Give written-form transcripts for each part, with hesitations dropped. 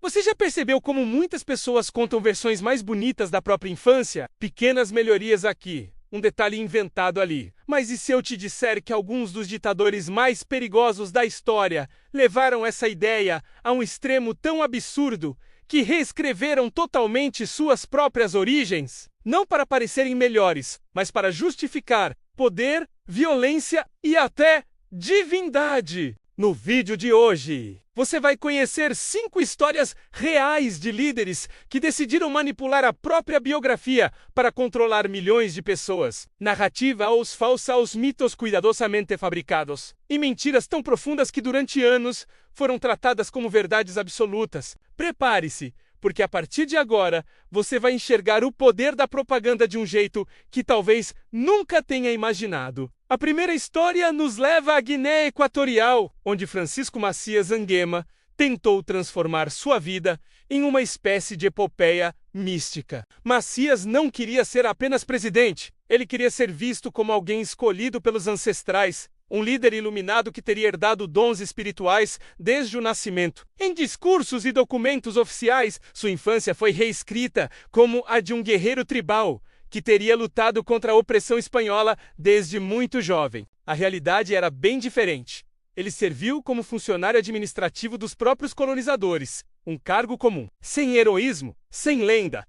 Você já percebeu como muitas pessoas contam versões mais bonitas da própria infância? Pequenas melhorias aqui, um detalhe inventado ali. Mas e se eu te disser que alguns dos ditadores mais perigosos da história levaram essa ideia a um extremo tão absurdo que reescreveram totalmente suas próprias origens? Não para parecerem melhores, mas para justificar poder, violência e até divindade. No vídeo de hoje, você vai conhecer 5 histórias reais de líderes que decidiram manipular a própria biografia para controlar milhões de pessoas. Narrativa ou falsa aos mitos cuidadosamente fabricados. E mentiras tão profundas que durante anos foram tratadas como verdades absolutas. Prepare-se, porque a partir de agora, você vai enxergar o poder da propaganda de um jeito que talvez nunca tenha imaginado. A primeira história nos leva à Guiné Equatorial, onde Francisco Macias Nguema tentou transformar sua vida em uma espécie de epopeia mística. Macias não queria ser apenas presidente, ele queria ser visto como alguém escolhido pelos ancestrais, um líder iluminado que teria herdado dons espirituais desde o nascimento. Em discursos e documentos oficiais, sua infância foi reescrita como a de um guerreiro tribal, que teria lutado contra a opressão espanhola desde muito jovem. A realidade era bem diferente. Ele serviu como funcionário administrativo dos próprios colonizadores, um cargo comum, sem heroísmo, sem lenda.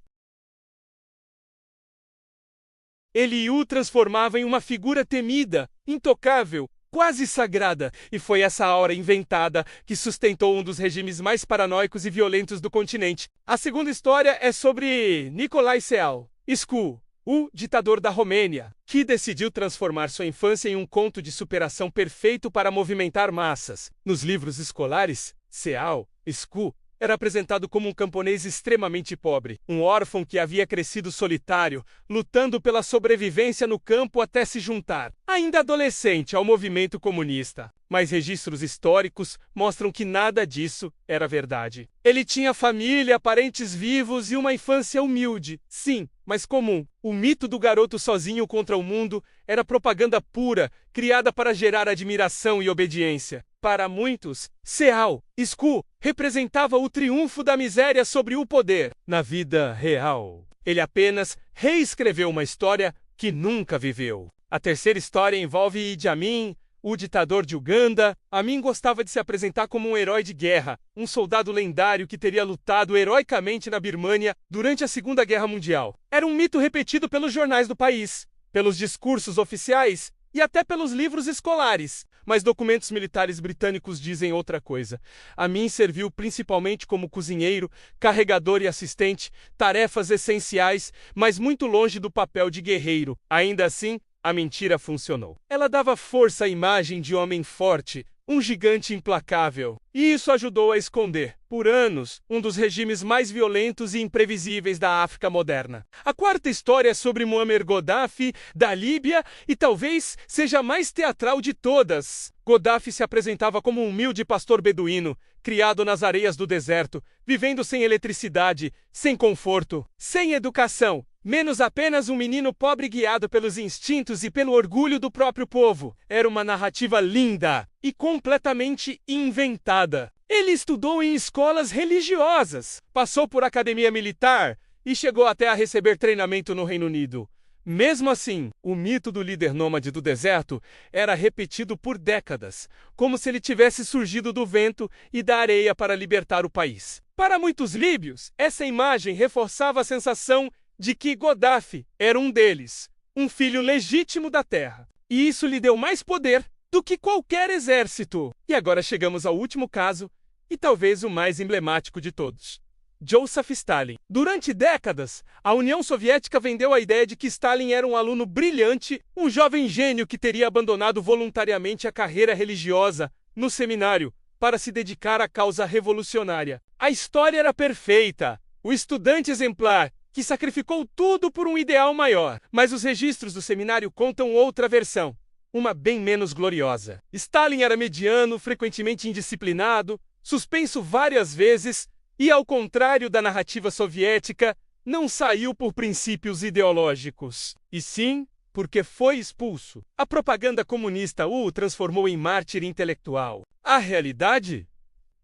Ele o transformava em uma figura temida, intocável, quase sagrada, e foi essa aura inventada que sustentou um dos regimes mais paranoicos e violentos do continente. A segunda história é sobre Nicolae Ceausescu, o ditador da Romênia, que decidiu transformar sua infância em um conto de superação perfeito para movimentar massas. Nos livros escolares, Ceausescu era apresentado como um camponês extremamente pobre, um órfão que havia crescido solitário, lutando pela sobrevivência no campo até se juntar, ainda adolescente, ao movimento comunista. Mas registros históricos mostram que nada disso era verdade. Ele tinha família, parentes vivos e uma infância humilde, sim, mas comum. O mito do garoto sozinho contra o mundo era propaganda pura, criada para gerar admiração e obediência. Para muitos, Ceausescu representava o triunfo da miséria sobre o poder. Na vida real, ele apenas reescreveu uma história que nunca viveu. A terceira história envolve Idi Amin, o ditador de Uganda. Amin gostava de se apresentar como um herói de guerra, um soldado lendário que teria lutado heroicamente na Birmânia durante a Segunda Guerra Mundial. Era um mito repetido pelos jornais do país, pelos discursos oficiais e até pelos livros escolares. Mas documentos militares britânicos dizem outra coisa. Amin serviu principalmente como cozinheiro, carregador e assistente, tarefas essenciais, mas muito longe do papel de guerreiro. Ainda assim, a mentira funcionou. Ela dava força à imagem de homem forte, um gigante implacável. E isso ajudou a esconder, por anos, um dos regimes mais violentos e imprevisíveis da África moderna. A quarta história é sobre Muammar Gaddafi, da Líbia, e talvez seja a mais teatral de todas. Gaddafi se apresentava como um humilde pastor beduíno, criado nas areias do deserto, vivendo sem eletricidade, sem conforto, sem educação. Menos apenas um menino pobre guiado pelos instintos e pelo orgulho do próprio povo. Era uma narrativa linda e completamente inventada. Ele estudou em escolas religiosas, passou por academia militar e chegou até a receber treinamento no Reino Unido. Mesmo assim, o mito do líder nômade do deserto era repetido por décadas, como se ele tivesse surgido do vento e da areia para libertar o país. Para muitos líbios, essa imagem reforçava a sensação de que Gaddafi era um deles, um filho legítimo da terra. E isso lhe deu mais poder do que qualquer exército. E agora chegamos ao último caso, e talvez o mais emblemático de todos. Joseph Stalin. Durante décadas, a União Soviética vendeu a ideia de que Stalin era um aluno brilhante, um jovem gênio que teria abandonado voluntariamente a carreira religiosa no seminário para se dedicar à causa revolucionária. A história era perfeita. O estudante exemplar que sacrificou tudo por um ideal maior. Mas os registros do seminário contam outra versão, uma bem menos gloriosa. Stalin era mediano, frequentemente indisciplinado, suspenso várias vezes e, ao contrário da narrativa soviética, não saiu por princípios ideológicos, e sim porque foi expulso. A propaganda comunista o transformou em mártir intelectual. A realidade?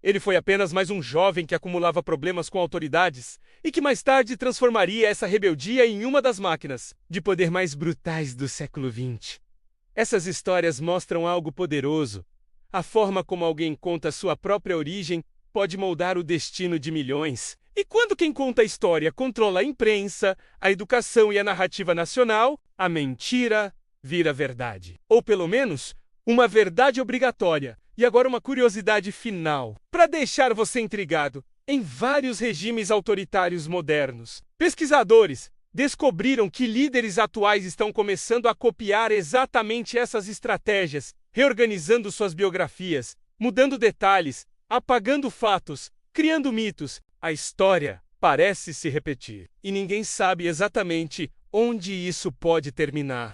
Ele foi apenas mais um jovem que acumulava problemas com autoridades e que mais tarde transformaria essa rebeldia em uma das máquinas de poder mais brutais do século XX. Essas histórias mostram algo poderoso. A forma como alguém conta sua própria origem pode moldar o destino de milhões. E quando quem conta a história controla a imprensa, a educação e a narrativa nacional, a mentira vira verdade. Ou pelo menos, uma verdade obrigatória. E agora uma curiosidade final, para deixar você intrigado. Em vários regimes autoritários modernos, pesquisadores descobriram que líderes atuais estão começando a copiar exatamente essas estratégias, reorganizando suas biografias, mudando detalhes, apagando fatos, criando mitos. A história parece se repetir, e ninguém sabe exatamente onde isso pode terminar.